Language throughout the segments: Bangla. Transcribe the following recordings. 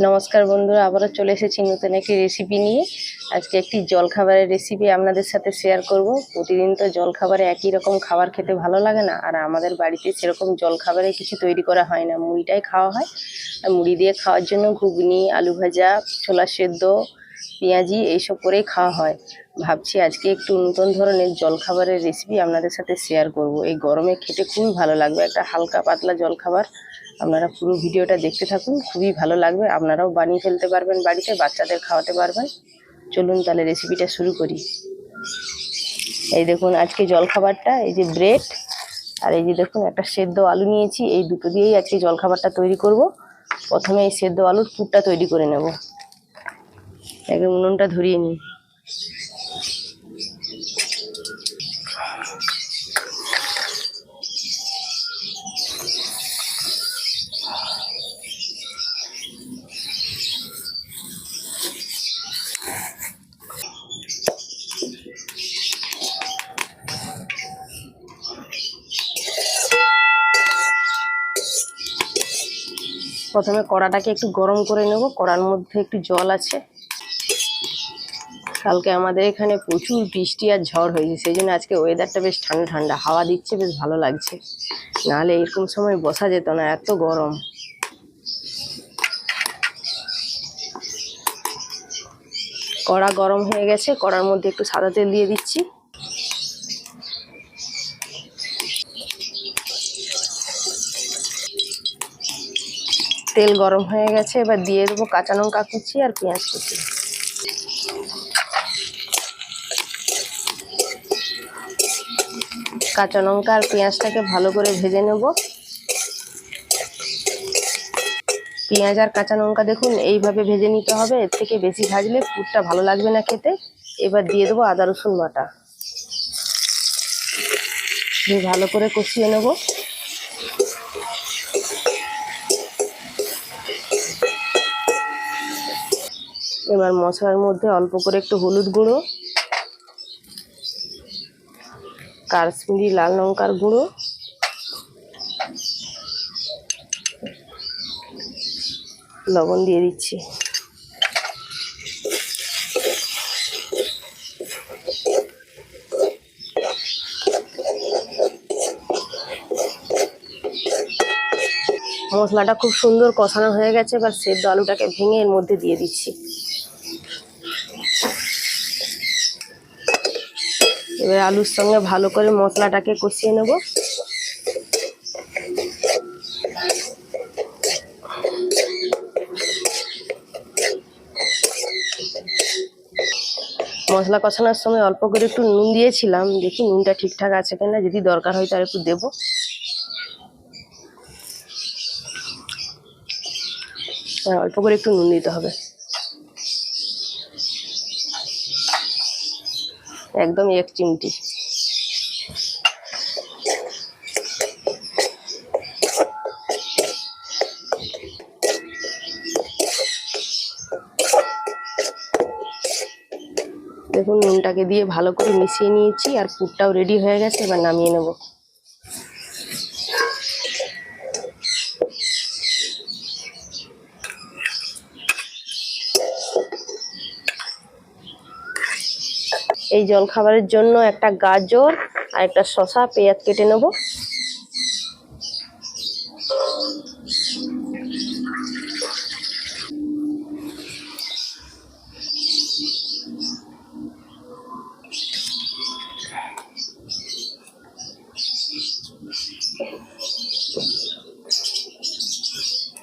নমস্কার বন্ধুরা, আবারও চলে এসেছি নতুন একটি রেসিপি নিয়ে। আজকে একটি জলখাবারের রেসিপি আপনাদের সাথে শেয়ার করব। প্রতিদিন তো জলখাবারে একই রকম খাবার খেতে ভালো লাগে না, আর আমাদের বাড়িতে সেরকম জলখাবারে কিছু তৈরি করা হয় না, মুড়িটাই খাওয়া হয়। আর মুড়ি দিয়ে খাওয়ার জন্য ঘুগনি, আলু ভাজা, ছোলা সেদ্ধ, পেঁয়াজি এইসব করেই খাওয়া হয়। ভাবছি আজকে একটু নতুন ধরনের জলখাবারের রেসিপি আপনাদের সাথে শেয়ার করব। এই গরমে খেতে খুবই ভালো লাগবে, একটা হালকা পাতলা জলখাবার। আপনারা পুরো ভিডিওটা দেখতে থাকুন, খুবই ভালো লাগবে। আপনারাও বানিয়ে ফেলতে পারবেন বাড়িতে, বাচ্চাদের খাওয়াতে পারবেন। চলুন তাহলে রেসিপিটা শুরু করি। এই দেখুন আজকে জলখাবারটা, এই যে ব্রেড আর এই যে দেখুন একটা সেদ্ধ আলু নিয়েছি। এই দুটো দিয়েই আজকে জলখাবারটা তৈরি করব। প্রথমে এই সেদ্ধ আলুর পুরটা তৈরি করে নেব। একদম উনুনটা ধরিয়ে নিই। প্রথমে কড়াটাকে একটু গরম করে নেব। কড়ার মধ্যে একটু জল আছে। কালকে আমাদের এখানে প্রচুর বৃষ্টি আর ঝড় হয়েছে, সেই জন্য আজকে ওয়েদারটা বেশ ঠান্ডা ঠান্ডা, হাওয়া দিচ্ছে, বেশ ভালো লাগছে। নাহলে এরকম সময় বসা যেত না, এত গরম। কড়া গরম হয়ে গেছে, কড়ার মধ্যে একটু সাদা তেল দিয়ে দিচ্ছি। তেল গরম হয়ে গেছে, এবার দিয়ে দেবো কাঁচা লঙ্কা কুচি আর পেঁয়াজ কুচি। কাঁচা লঙ্কা আর পেঁয়াজটাকে ভালো করে ভেজে নেব। পেঁয়াজ আর কাঁচা লঙ্কা দেখুন এইভাবে ভেজে নিতে হবে, এর থেকে বেশি ভাজলে পুরটা ভালো লাগবে না খেতে। এবার দিয়ে দেবো আদা রসুন বাটা, দিয়ে ভালো করে কষিয়ে নেব। এবার মশলার মধ্যে অল্প করে একটু হলুদ গুঁড়ো, কাশ্মীরি লাল লঙ্কার গুঁড়ো, লবণ দিয়ে দিচ্ছি। মশলাটা খুব সুন্দর কষানো হয়ে গেছে, এবার সেদ্ধ আলুটাকে ভেঙে এর মধ্যে দিয়ে দিচ্ছি। এবার আলুর সঙ্গে ভালো করে মশলাটাকে কষিয়ে নেব। মশলা কষানোর সময় অল্প করে একটু নুন দিয়েছিলাম, দেখি নুনটা ঠিকঠাক আছে কিনা, যদি দরকার হয় তার একটু দেবো। অল্প করে একটু নুন দিতে হবে, একদম 1 চিমটি। দেখুন নুনটাকে দিয়ে ভালো করে মিশিয়ে নিয়েছি, আর পুরটাও রেডি হয়ে গেছে। এবার নামিয়ে নেব। এই জলখাবারের জন্য একটা গাজর আর একটা শসা, পেঁয়াজ কেটে নেব।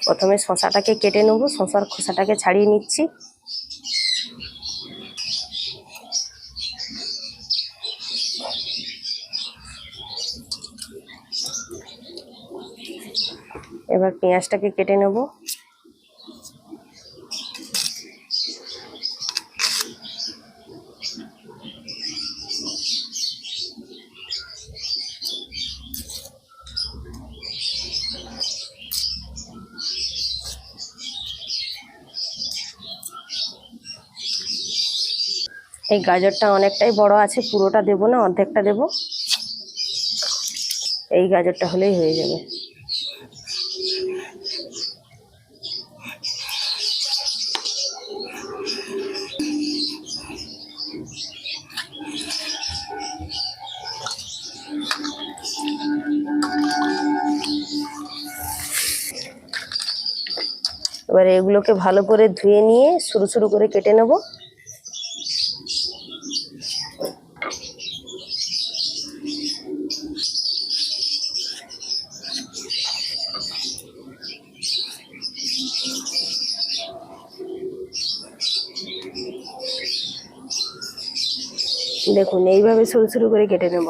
প্রথমে শসাটাকে কেটে নেব, শসার খোসাটাকে ছাড়িয়ে নিচ্ছি। এবার পেঁয়াজটাকে কেটে নেব। এই গাজরটা অনেকটাই বড় আছে, পুরোটা দেব না, অর্ধেকটা দেব। এই গাজরটা হলেই হয়ে যাবে। এবারে এগুলোকে ভালো করে ধুয়ে নিয়ে সরু সরু করে কেটে নেব। দেখুন এইভাবে সরু সরু করে কেটে নেব।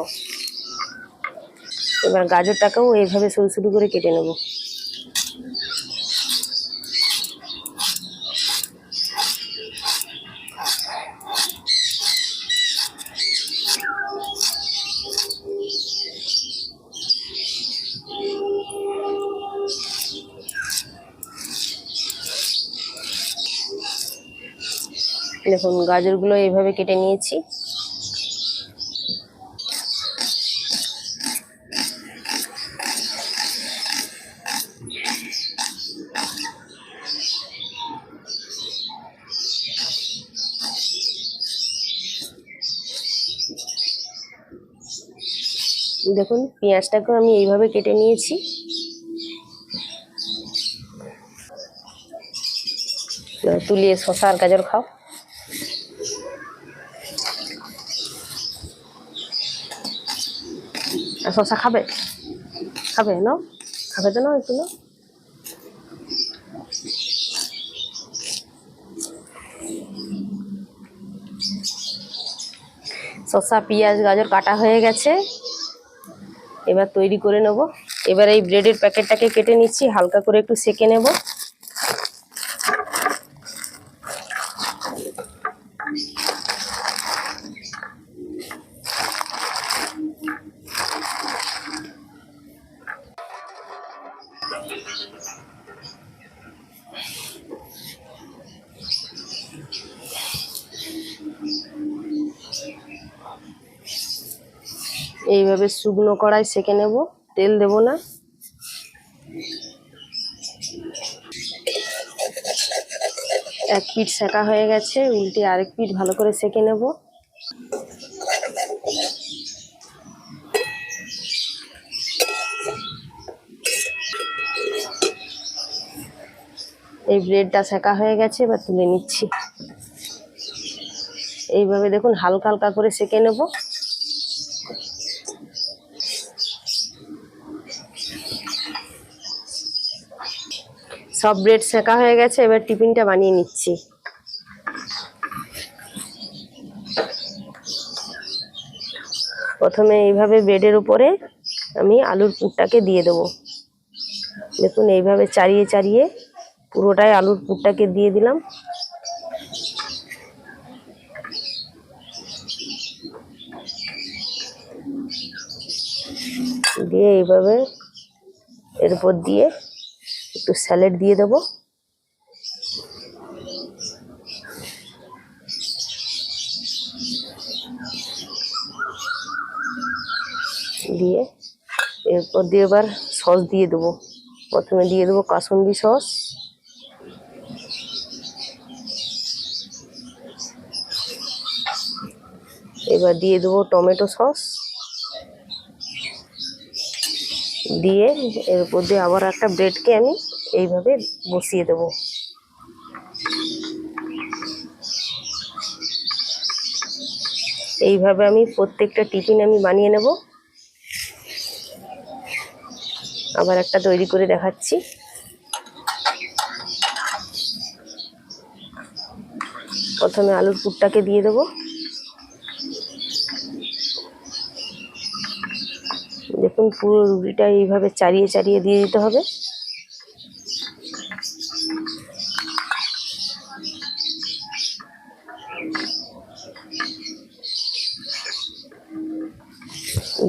এবার গাজরটাকেও এইভাবে সরু সরু করে কেটে নেব। দেখুন গাজরগুলো এইভাবে কেটে নিয়েছি। দেখুন পেঁয়াজটাকেও আমি এইভাবে কেটে নিয়েছি। তুলিয়ে শসা আর গাজর খাও। আর শসা খাবে? খাবে না? খাবে তো না একটু না? শসা পেঁয়াজ গাজর কাটা হয়ে গেছে, এবার তৈরি করে নেব। এবার এই ব্রেডের প্যাকেটটাকে কেটে নিচ্ছি, হালকা করে একটু সেকে নেব। এইভাবে শুকনো কড়াই সেকে নেব, তেল দেব না। এক পিঠ সেকা হয়ে গেছে, উল্টে আরেক পিঠ ভালো করে সেকে নেব। এই ব্রেডটা সেকা হয়ে গেছে, এবার তুলে নিচ্ছি। এইভাবে দেখুন হালকা হালকা করে সেকে নেব। সব ব্রেড সেকা হয়ে গেছে, এবার টিফিনটা বানিয়ে নিচ্ছি। প্রথমে এইভাবে ব্রেডের উপরে আমি আলুর পুরটাকে দিয়ে দেবো। দেখুন এইভাবে চাড়িয়ে চাড়িয়ে পুরোটাই আলুর পুরটাকে দিয়ে দিলাম। দিয়ে এইভাবে এর উপর দিয়ে একটু স্যালাড দিয়ে দেবো। দিয়ে এরপর দিয়ে এবার সস দিয়ে দেবো। প্রথমে দিয়ে দেবো কাসুন্দি সস, এবার দিয়ে দেবো টমেটো সস, দিয়ে এর উপর দিয়ে আবার একটা ব্রেডকে আমি এইভাবে বসিয়ে দেবো। এইভাবে আমি প্রত্যেকটা টিফিন আমি বানিয়ে নেব। আবার একটা তৈরি করে দেখাচ্ছি। প্রথমে আলুর পুরটাকে দিয়ে দেবো। দেখুন পুরো রুটিটা এইভাবে চাড়িয়ে চাড়িয়ে দিয়ে দিতে হবে।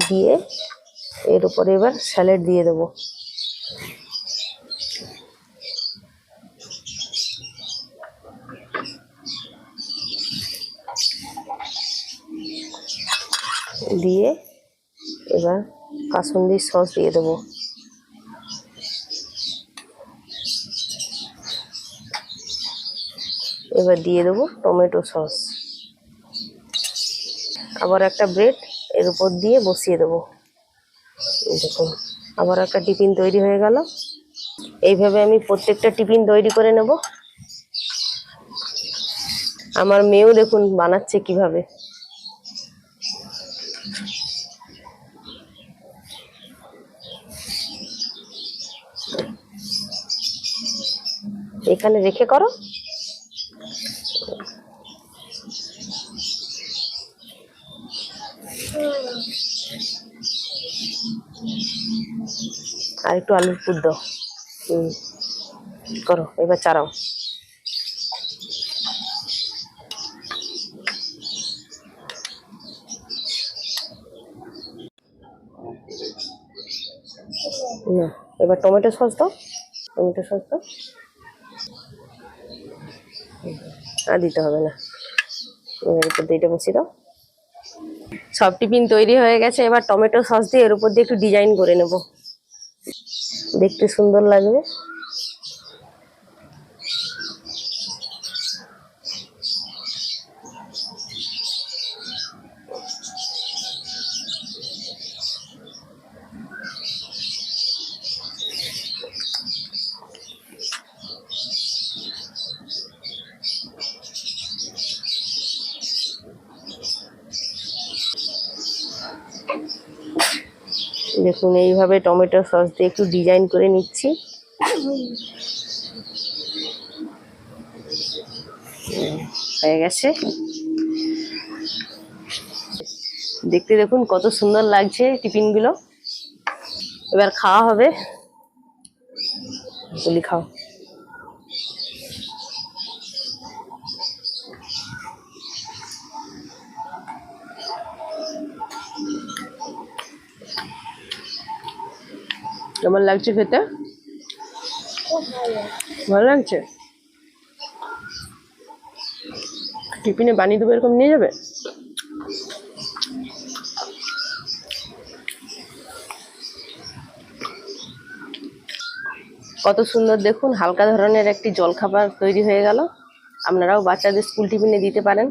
দিয়ে এর উপরে এবার স্যালাড দিয়ে দেবো। দিয়ে এবার কাসুন্দি সস দিয়ে দেবো। এবার দিয়ে দেবো টমেটো সস। আবার একটা ব্রেড এর উপর দিয়ে বসিয়ে দেবো। দেখুন আবার একটা টিফিন তৈরি হয়ে গেল। এইভাবে আমি প্রত্যেকটা টিফিন তৈরি করে নেব। আমার মেয়েও দেখুন বানাচ্ছে কিভাবে। এখানে রেখে করো। আর একটু আলুর পুর দাও। করো, এবার চারাও। না, এবার টমেটো সস দাও। টমেটো সস দাও। আর দিতে হবে না, এর উপর দিয়ে এটা বসিয়ে দাও। সব টিফিন তৈরি হয়ে গেছে। এবার টমেটো সস দিয়ে এর উপর দিয়ে একটু ডিজাইন করে নেব, দেখতে সুন্দর লাগবে। দেখুন এইভাবে টমেটো সস দিয়ে একটু ডিজাইন করে নিচ্ছি। হয়ে গেছে। দেখতে দেখুন কত সুন্দর লাগছে টিফিনগুলো। এবার খাওয়া হবে। বলি খাও। কেমন লাগছে খেতে? ভালো লাগছে। টিফিনে বানিয়ে দেবো, এরকম নিয়ে যাবে। কত সুন্দর দেখুন, হালকা ধরনের একটি জলখাবার তৈরি হয়ে গেল। আপনারাও বাচ্চাদের স্কুল টিফিনে দিতে পারেন।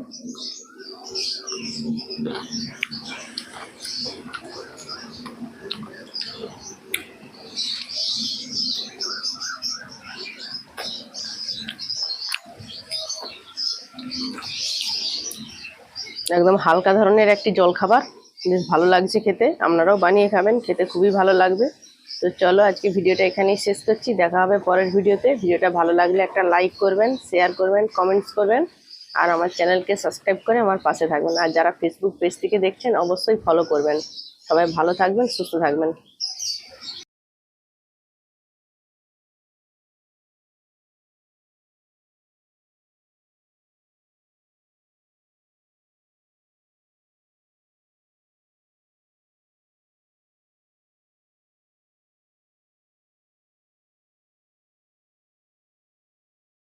একদম হালকা ধরনের একটি জলখাবার, বেশ ভালো লাগছে খেতে। আপনারাও বানিয়ে খাবেন, খেতে খুবই ভালো লাগবে। তো চলো আজকে ভিডিওটা এখানেই শেষ করছি। দেখা হবে পরের ভিডিওতে। ভিডিওটা ভালো লাগলে একটা লাইক করবেন, শেয়ার করবেন, কমেন্টস করবেন, আর আমার চ্যানেলকে সাবস্ক্রাইব করে আমার পাশে থাকবেন। আর যারা ফেসবুক পেজ থেকে দেখছেন অবশ্যই ফলো করবেন। সবাই ভালো থাকবেন, সুস্থ থাকবেন।